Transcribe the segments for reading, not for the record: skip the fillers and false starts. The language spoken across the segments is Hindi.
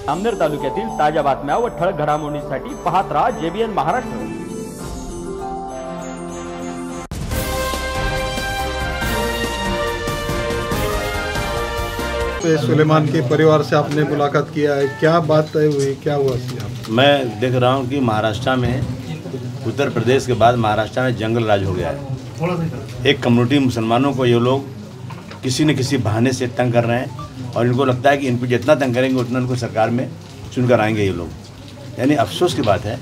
अमनेर तालुक्यातील ताज्या बातम्या व ठळक घडामोडींसाठी पाहत राहा JBN महाराष्ट्र। सुलेमान के परिवार से आपने मुलाकात किया है, क्या बात तय हुई, क्या हुआ? मैं देख रहा हूँ कि महाराष्ट्र में, उत्तर प्रदेश के बाद महाराष्ट्र में जंगल राज हो गया है। एक कम्युनिटी मुसलमानों को ये लोग किसी न किसी बहाने से तंग कर रहे हैं और इनको लगता है कि इनको जितना तंग करेंगे उतना इनको सरकार में चुनकर आएंगे ये लोग। यानी अफसोस की बात है,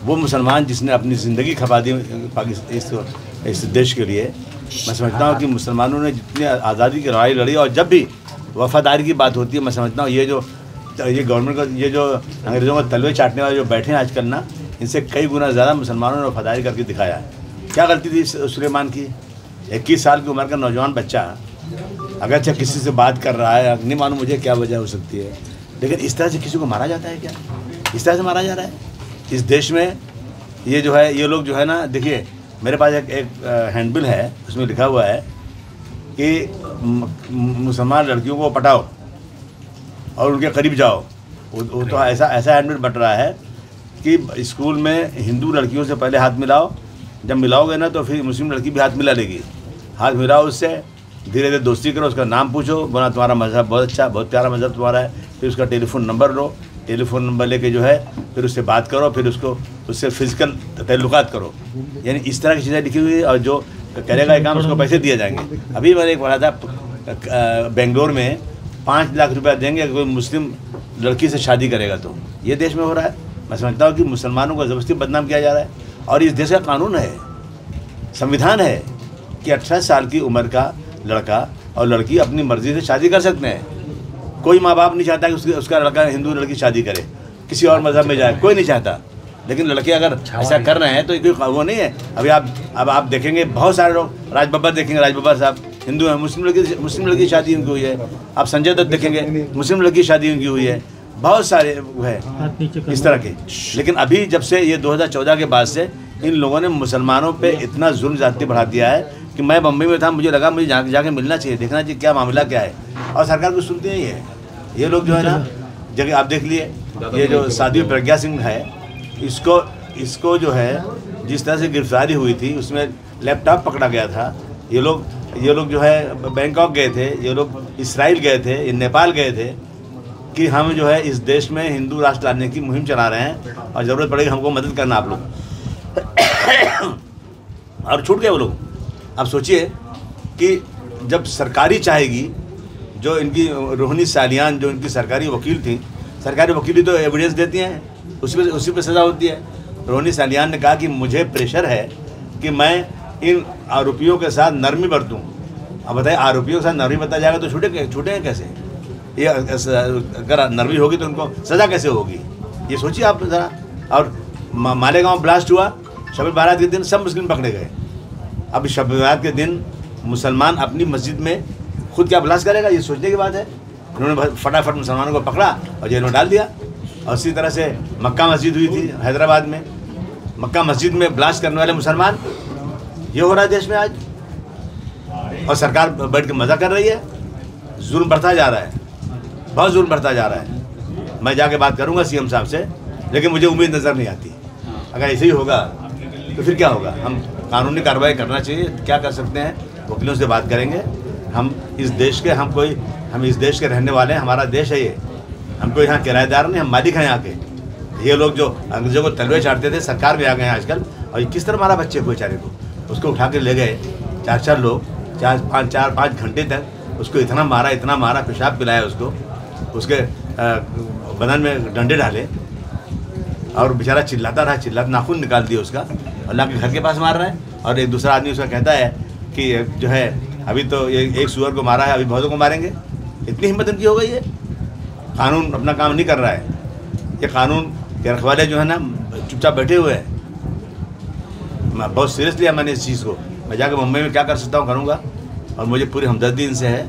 वो मुसलमान जिसने अपनी ज़िंदगी खपा दी इस देश के लिए। मैं समझता हूँ कि मुसलमानों ने जितनी आज़ादी की लड़ाई लड़ी और जब भी वफादारी की बात होती है, मैं समझता हूँ ये गवर्नमेंट का ये जो अंग्रेज़ों को तलवे चाटने वाले जो बैठे हैं आजकल ना, इनसे कई गुना ज़्यादा मुसलमानों ने वफादारी करके दिखाया है। क्या गलती थी सुलेमान की? 21 साल की उम्र का नौजवान बच्चा अगर चाहे किसी से बात कर रहा है, नहीं मालूम मुझे क्या वजह हो सकती है, लेकिन इस तरह से किसी को मारा जाता है क्या? इस तरह से मारा जा रहा है इस देश में। ये जो है, ये लोग जो है ना, देखिए मेरे पास एक हैंडबिल है, उसमें लिखा हुआ है कि मुसलमान लड़कियों को पटाओ और उनके करीब जाओ। वो तो ऐसा हैंडबिल बट रहा है कि स्कूल में हिंदू लड़कियों से पहले हाथ मिलाओ, जब मिलाओगे ना तो फिर मुस्लिम लड़की भी हाथ मिला लेगी। हाथ मिलाओ उससे, धीरे धीरे दोस्ती करो, उसका नाम पूछो, बोला तुम्हारा मज़हब बहुत अच्छा, बहुत प्यारा मज़हब तुम्हारा है, फिर उसका टेलीफोन नंबर लो, टेलीफोन नंबर लेके जो है फिर उससे बात करो, फिर उससे फिजिकल ताल्लुकात करो। यानी इस तरह की चीज़ें लिखी हुई है और जो करेगा ये काम उसको पैसे दिए जाएंगे। अभी मैंने एक पढ़ा था बेंगलोर में 5 लाख रुपया देंगे अगर कोई मुस्लिम लड़की से शादी करेगा तो। ये देश में हो रहा है। मैं समझता हूँ कि मुसलमानों को ज़बरदस्ती बदनाम किया जा रहा है और इस देश का कानून है, संविधान है कि 18 साल की उम्र का लड़का और लड़की अपनी मर्ज़ी से शादी कर सकते हैं। कोई माँ बाप नहीं चाहता कि उसका लड़का हिंदू लड़की शादी करे, किसी और मज़हब में जाए, कोई नहीं चाहता। लेकिन लड़के अगर ऐसा कर रहे हैं तो कोई वो नहीं है। अभी आप देखेंगे बहुत सारे लोग, राज बब्बर देखेंगे, राज बब्बर साहब हिंदू हैं, मुस्लिम लड़की शादी उनकी हुई है। आप संजय दत्त देखेंगे, मुस्लिम लड़की शादी उनकी हुई है। बहुत सारे है इस तरह के। लेकिन अभी जब से ये 2014 के बाद से इन लोगों ने मुसलमानों पे इतना जुल्म ज़्यादती बढ़ा दिया है कि मैं बम्बई में था, मुझे लगा मुझे जाके मिलना चाहिए, देखना चाहिए क्या मामला क्या है, और सरकार कुछ सुनती नहीं है। ये लोग जो है ना, जगह आप देख लिए, ये जो साध्वी प्रज्ञा सिंह है, इसको जो है जिस तरह से गिरफ्तारी हुई थी उसमें लैपटॉप पकड़ा गया था। ये लोग जो है बैंकॉक गए थे, ये लोग इसराइल गए थे, ये नेपाल गए थे कि हम जो है इस देश में हिंदू राष्ट्र लाने की मुहिम चला रहे हैं और ज़रूरत पड़ेगी हमको मदद करना आप लोग। और छूट गए वो लोग। अब सोचिए कि जब सरकारी चाहेगी, जो इनकी रोहिणी सालियान जो इनकी सरकारी वकील थी, सरकारी वकीली तो एविडेंस देती हैं, उसी पे सज़ा होती है। रोहिणी सालियान ने कहा कि मुझे प्रेशर है कि मैं इन आरोपियों के साथ नरमी बरतूँ। अब बताइए, आरोपियों के साथ नरमी बरता जाएगा तो छूटेंगे कैसे? ये अगर नरमी होगी तो उनको सज़ा कैसे होगी? ये सोचिए आप ज़रा। और मालेगांव ब्लास्ट हुआ, शब बारात के दिन सब मुस्लिम पकड़े गए। अब शब बारात के दिन मुसलमान अपनी मस्जिद में खुद क्या ब्लास्ट करेगा, ये सोचने की बात है। उन्होंने फटाफट मुसलमानों को पकड़ा और जेल में डाल दिया। और इसी तरह से मक्का मस्जिद हुई थी हैदराबाद में, मक्का मस्जिद में ब्लास्ट करने वाले मुसलमान। ये हो रहा है देश में आज, और सरकार बैठ के मज़ा कर रही है। जुल्म बढ़ता जा रहा है, बहुत जुल्म बढ़ता जा रहा है। मैं जाके बात करूंगा CM साहब से, लेकिन मुझे उम्मीद नज़र नहीं आती। अगर ऐसे ही होगा तो फिर क्या होगा? हम कानूनी कार्रवाई करना चाहिए, क्या कर सकते हैं, वकीलों से बात करेंगे। हम इस देश के रहने वाले हैं, हमारा देश है ये। हम कोई यहाँ किराएदार नहीं, हम मालिक हैं यहाँ के। ये लोग जो अंग्रेजों को तलवे चाटते थे, सरकार में आ गए हैं आजकल। और किस तरह मारा बच्चे को, बेचारे को, उसको उठा के ले गए 4 लोग, 4-5 घंटे तक उसको इतना मारा, पेशाब पिलाया उसके बदन में डंडे डाले और बेचारा चिल्लाता रहा, नाखून निकाल दिया उसका, और लाके घर के पास मार रहा है। और एक दूसरा आदमी उसका कहता है कि जो है अभी तो ये एक सुअर को मारा है, अभी बहुतों को मारेंगे। इतनी हिम्मत इनकी हो गई है। कानून अपना काम नहीं कर रहा है। ये कानून के रखवाले जो है ना चुपचाप बैठे हुए हैं। मैं बहुत सीरियस लिया मैंने इस चीज़ को। मैं जाकर मुंबई में क्या कर सकता हूँ करूँगा, और मुझे पूरी हमदर्दी इनसे है।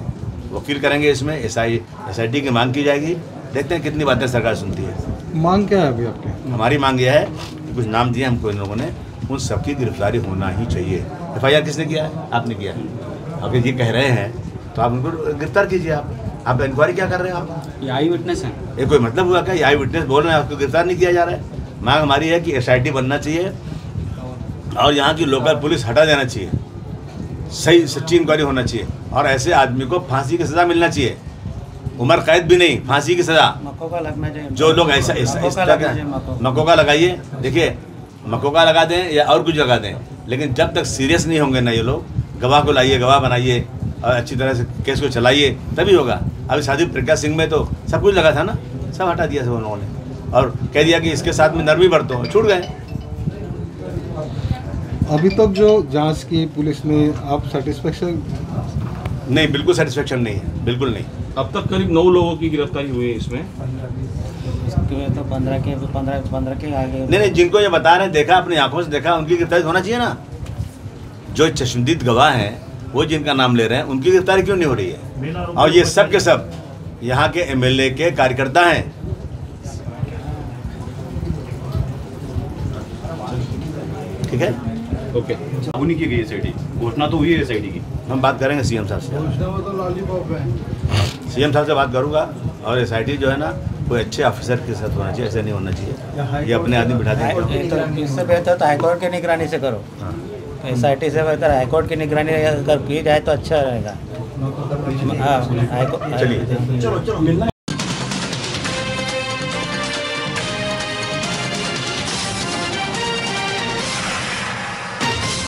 वकील करेंगे, इसमें SIT की मांग की जाएगी। देखते हैं कितनी बातें सरकार सुनती है। मांग क्या है अभी आपकी? हमारी मांग यह है कि कुछ नाम दिए हमको इन लोगों ने, उन सबकी गिरफ्तारी होना ही चाहिए। FIR किसने किया है? आपने किया है। अगर ये कह रहे हैं तो आप उनको गिरफ्तार कीजिए आप। आप इंक्वायरी क्या कर रहे हैं आप? ये आई विटनेस है। ये कोई मतलब हुआ क्या? आई विटनेस बोल रहे हैं, आपको गिरफ्तार नहीं किया जा रहा है। मांग हमारी है कि SIT बनना चाहिए और यहाँ की लोकल पुलिस हटा देना चाहिए, सही सच्ची इंक्वायरी होना चाहिए और ऐसे आदमी को फांसी की सज़ा मिलना चाहिए, उम्र कैद भी नहीं, फांसी की सज़ा। मकोका लगना चाहिए। जो लोग ऐसा इस तरह मकोका लगाइए, देखिए मकोका लगा दें या और कुछ लगा दें, लेकिन जब तक सीरियस नहीं होंगे ना ये लोग, गवाह को लाइए, गवाह बनाइए और अच्छी तरह से केस को चलाइए, तभी होगा। अभी शादी प्रज्ञा सिंह में तो सब कुछ लगा था ना, सब हटा दिया सब उन लोगों ने और कह दिया कि इसके साथ में नरमी बरतो, छूट गए। अभी तक जो जांच की पुलिस ने, आप सेटिस्फेक्शन? नहीं, बिल्कुल सेटिस्फेक्शन नहीं है, बिल्कुल नहीं। अब तक करीब 9 लोगों की गिरफ्तारी हुई है इसमें। इसमें तो 15 के आगे। नहीं, जिनको ये बता रहे हैं, देखा अपनी आंखों से देखा, उनकी गिरफ्तारी होना चाहिए ना। जो चश्मदीद गवाह हैं, वो जिनका नाम ले रहे हैं, उनकी गिरफ्तारी क्यों नहीं हो रही है? और ये सब के सब यहाँ के MLA के कार्यकर्ता हैं। ठीक है, ओके, उन्हीं की गई SIT, घोषणा तो हुई है SIT की। हम बात करेंगे CM साहब से, CM साहब से बात करूँगा। और SIT जो है ना, कोई अच्छे ऑफिसर के साथ होना चाहिए, ऐसे नहीं होना चाहिए ये अपने आदमी बिठा देंगे। तो इससे बेहतर तो हाईकोर्ट की निगरानी से करो। SIT से बेहतर हाईकोर्ट की निगरानी अगर की जाए तो अच्छा रहेगा। हाँ, चलिए।